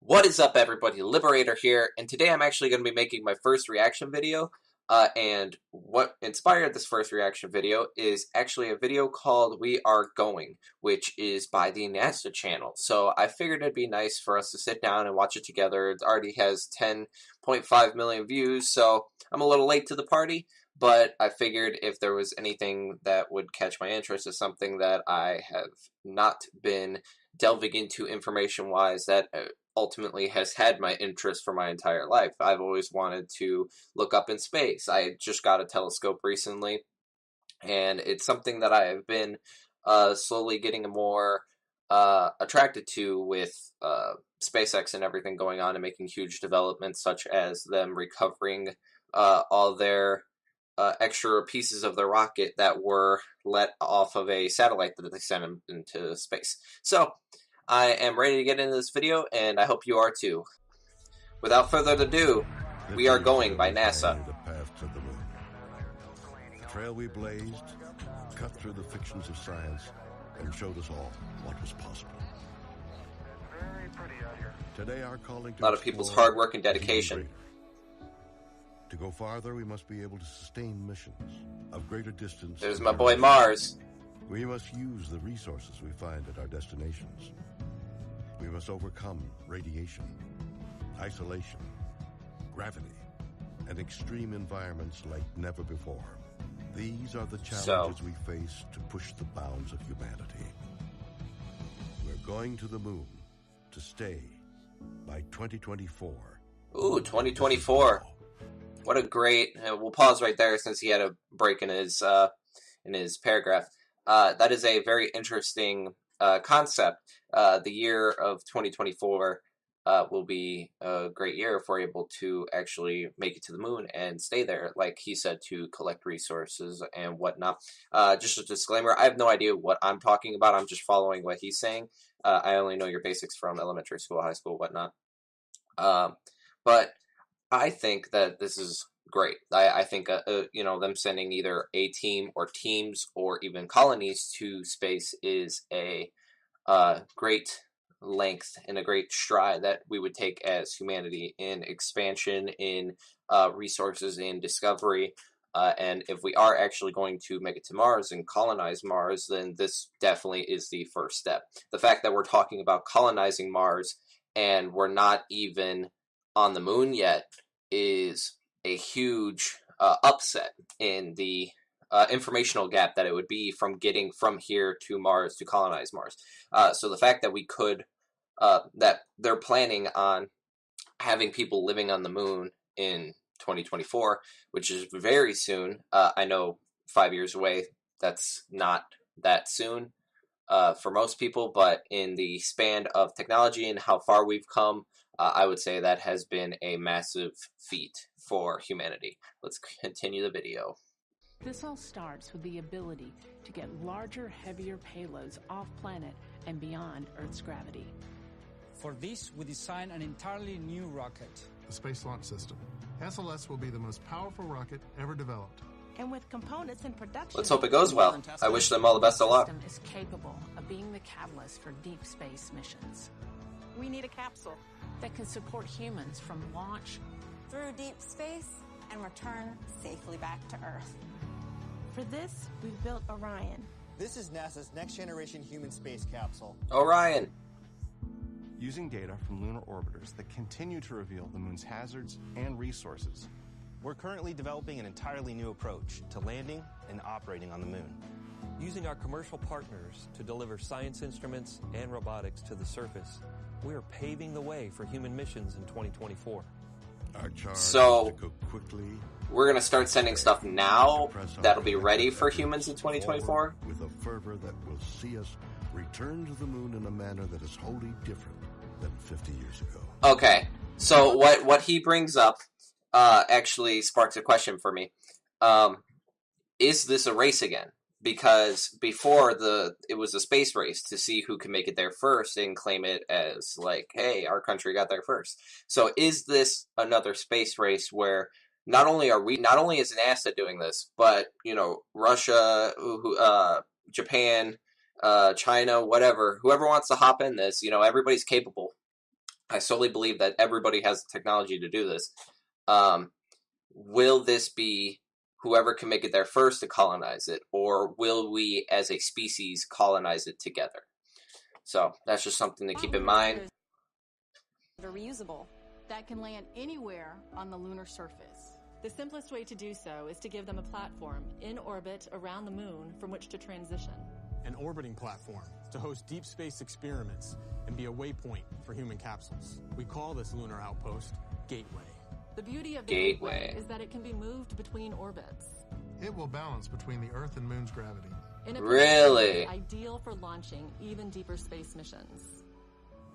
What is up, everybody? Liberator here, and today I'm actually going to be making my first reaction video. And what inspired this first reaction video is actually a video called We Are Going, which is by the NASA channel. So I figured it'd be nice for us to sit down and watch it together. It already has 10.5 million views, so I'm a little late to the party, but I figured if there was anything that would catch my interest as something that I have not been delving into information-wise that ultimately has had my interest for my entire life. I've always wanted to look up in space. I just got a telescope recently, and it's something that I have been slowly getting more attracted to with SpaceX and everything going on and making huge developments, such as them recovering all their extra pieces of the rocket that were let off of a satellite that they sent into space. So I am ready to get into this video, and I hope you are too. Without further ado, We Are Going by NASA. The path to the moon. The trail we blazed, cut through the fictions of science, and showed us all what was possible. Very pretty out here. Today our calling to A lot of people's hard work and dedication. To go farther, we must be able to sustain missions of greater distance. There's my boy Mars. We must use the resources we find at our destinations. We must overcome radiation, isolation, gravity, and extreme environments like never before. These are the challenges we face to push the bounds of humanity. We're going to the moon to stay by 2024. Ooh, 2024. What a great... we'll pause right there since he had a break in his paragraph. That is a very interesting concept. The year of 2024 will be a great year if we're able to actually make it to the moon and stay there, like he said, to collect resources and whatnot. Just a disclaimer, I have no idea what I'm talking about. I'm just following what he's saying. I only know your basics from elementary school, high school, whatnot. But I think that this is great. I think, them sending either a team or teams or even colonies to space is a great length and a great stride that we would take as humanity in expansion, in resources, in discovery. And if we are actually going to make it to Mars and colonize Mars, then this definitely is the first step. The fact that we're talking about colonizing Mars and we're not even on the moon yet is a huge upset in the informational gap that it would be from getting from here to Mars to colonize Mars. So the fact that we could, that they're planning on having people living on the moon in 2024, which is very soon. I know 5 years away, that's not that soon for most people, but in the span of technology and how far we've come, I would say that has been a massive feat for humanity. Let's continue the video. This all starts with the ability to get larger, heavier payloads off planet and beyond Earth's gravity. For this, we designed an entirely new rocket. The Space Launch System. SLS will be the most powerful rocket ever developed. And with components in production... Let's hope it goes well. I wish them all the best of luck. The system is capable of being the catalyst for deep space missions. We need a capsule that can support humans from launch through deep space and return safely back to Earth. For this, we've built Orion. This is NASA's next-generation human space capsule. Orion. Using data from lunar orbiters that continue to reveal the moon's hazards and resources. We're currently developing an entirely new approach to landing and operating on the moon. Using our commercial partners to deliver science instruments and robotics to the surface, we are paving the way for human missions in 2024. Our charge So, is to go quickly. We're going to start sending stuff now that'll be ready for humans in 2024? With a fervor that will see us return to the moon in a manner that is wholly different than 50 years ago. Okay, so what he brings up actually sparks a question for me. Is this a race again? Because before it was a space race to see who can make it there first and claim it as like, hey, our country got there first. So is this another space race where not only is NASA doing this, but Russia, Japan, China, whatever, whoever wants to hop in this, everybody's capable. I solely believe that everybody has the technology to do this. Will this be whoever can make it there first to colonize it, or will we as a species colonize it together? So that's just something to keep in mind. They're reusable. That can land anywhere on the lunar surface. The simplest way to do so is to give them a platform in orbit around the moon from which to transition. An orbiting platform to host deep space experiments and be a waypoint for human capsules. We call this lunar outpost Gateway. The beauty of the Gateway is that it can be moved between orbits. It will balance between the Earth and Moon's gravity. In a Really? Ideal for launching even deeper space missions.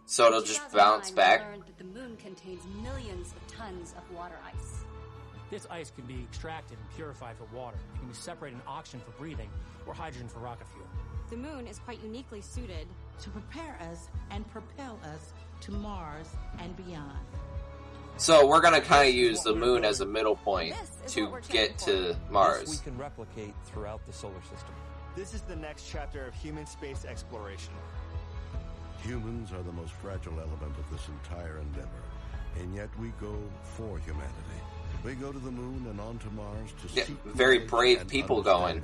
So it'll just bounce back? We learned that the moon contains millions of tons of water ice. This ice can be extracted and purified for water. It can be separated in oxygen for breathing or hydrogen for rocket fuel. The moon is quite uniquely suited to prepare us and propel us to Mars and beyond. So we're going to kind of use the moon as a middle point to get to Mars. This we can replicate throughout the solar system. This is the next chapter of human space exploration. Humans are the most fragile element of this entire endeavor, and yet we go for humanity. We go to the moon and on to Mars to seek very brave people going,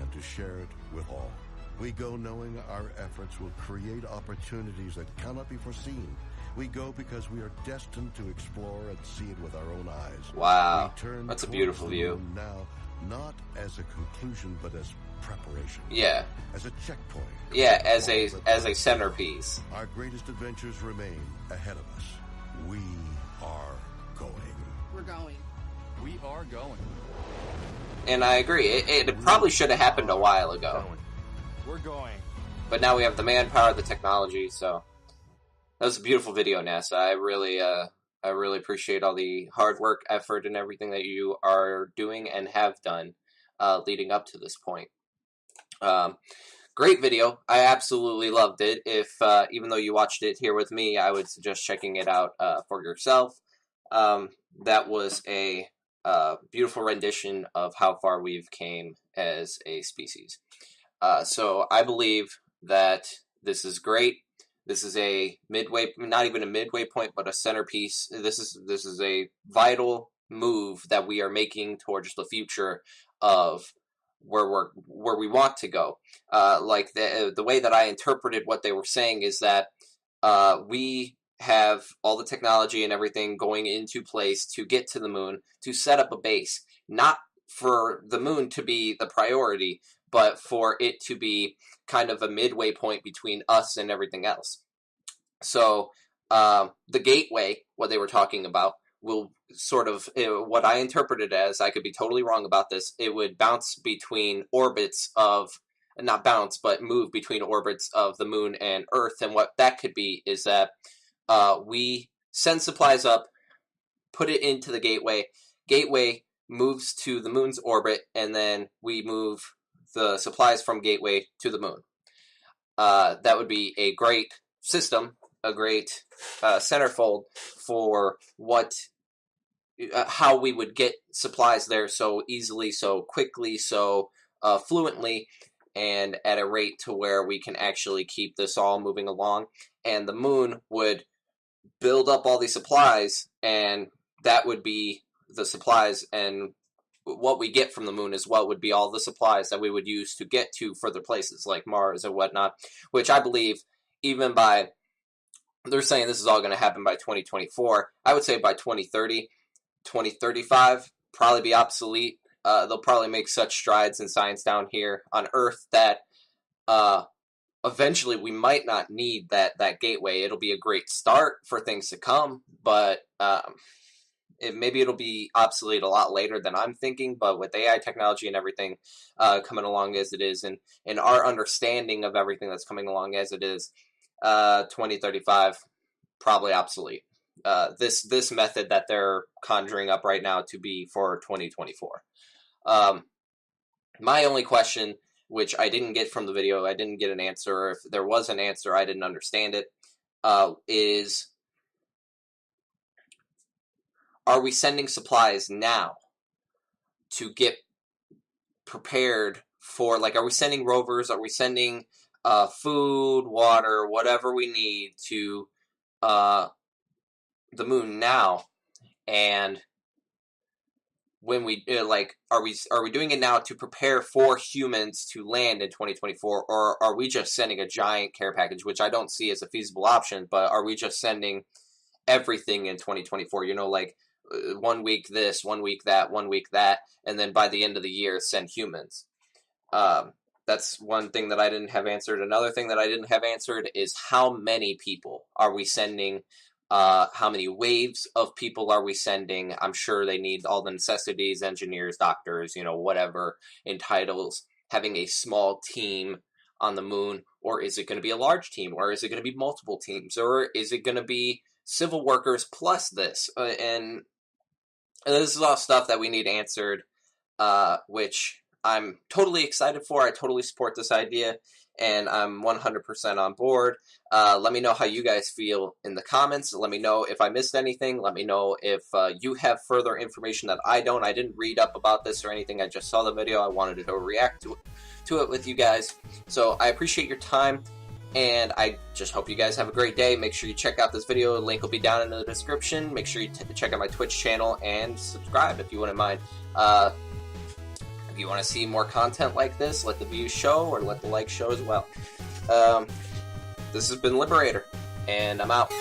and to share it with all. We go knowing our efforts will create opportunities that cannot be foreseen. We go because we are destined to explore and see it with our own eyes. Wow, that's a beautiful view. Now, not as a conclusion, but as preparation. Yeah. As a checkpoint. Yeah, as a centerpiece. Our greatest adventures remain ahead of us. We are going. We're going. We are going. And I agree. It probably should have happened a while ago. We're going. But now we have the manpower, the technology, so that was a beautiful video, NASA. I really appreciate all the hard work, effort, and everything that you are doing and have done leading up to this point. Great video. I absolutely loved it. If even though you watched it here with me, I would suggest checking it out for yourself. That was a beautiful rendition of how far we've came as a species. So I believe that this is great. This is a midway, not even a midway point, but a centerpiece. This is a vital move that we are making towards the future of where we want to go. Like the way that I interpreted what they were saying is that we have all the technology and everything going into place to get to the moon, to set up a base, not for the moon to be the priority, but for it to be kind of a midway point between us and everything else. So the gateway, what they were talking about, will sort of, what I interpreted as, I could be totally wrong about this, it would bounce between orbits of, not bounce, but move between orbits of the moon and Earth. And what that could be is that we send supplies up, put it into the gateway, gateway moves to the moon's orbit, and then we move the supplies from gateway to the moon. That would be a great system, a great centerfold for how we would get supplies there so easily, so quickly, so fluently, and at a rate to where we can actually keep this all moving along. And the moon would build up all these supplies, and that would be the supplies, and what we get from the moon as well would be all the supplies that we would use to get to further places like Mars and whatnot, which I believe even by, they're saying this is all going to happen by 2024. I would say by 2030, 2035, probably be obsolete. They'll probably make such strides in science down here on Earth that eventually we might not need that gateway. It'll be a great start for things to come, but maybe it'll be obsolete a lot later than I'm thinking. But with AI technology and everything coming along as it is, and our understanding of everything that's coming along as it is, 2035, probably obsolete. This method that they're conjuring up right now to be for 2024. My only question, which I didn't get from the video, I didn't get an answer, or if there was an answer, I didn't understand it, is, are we sending supplies now to get prepared for, like, are we sending rovers, are we sending food, water, whatever we need to the moon now, and when we are we doing it now to prepare for humans to land in 2024, or are we just sending a giant care package, which I don't see as a feasible option, but are we just sending everything in 2024? 1 week this, 1 week that, 1 week that, and then by the end of the year send humans. That's one thing that I didn't have answered. Another thing that I didn't have answered is how many people are we sending? How many waves of people are we sending? I'm sure they need all the necessities, engineers, doctors, whatever entitles having a small team on the moon. Or is it going to be a large team? Or is it going to be multiple teams? Or is it going to be civil workers plus this? And this is all stuff that we need answered, which I'm totally excited for. I totally support this idea, and I'm 100% on board. Let me know how you guys feel in the comments. Let me know if I missed anything. Let me know if you have further information that I don't. I didn't read up about this or anything. I just saw the video. I wanted to react to it with you guys. So I appreciate your time, and I just hope you guys have a great day. Make sure you check out this video. The link will be down in the description. Make sure you check out my Twitch channel and subscribe if you wouldn't mind. If you want to see more content like this, let the views show, or let the likes show as well. This has been Liberator, and I'm out.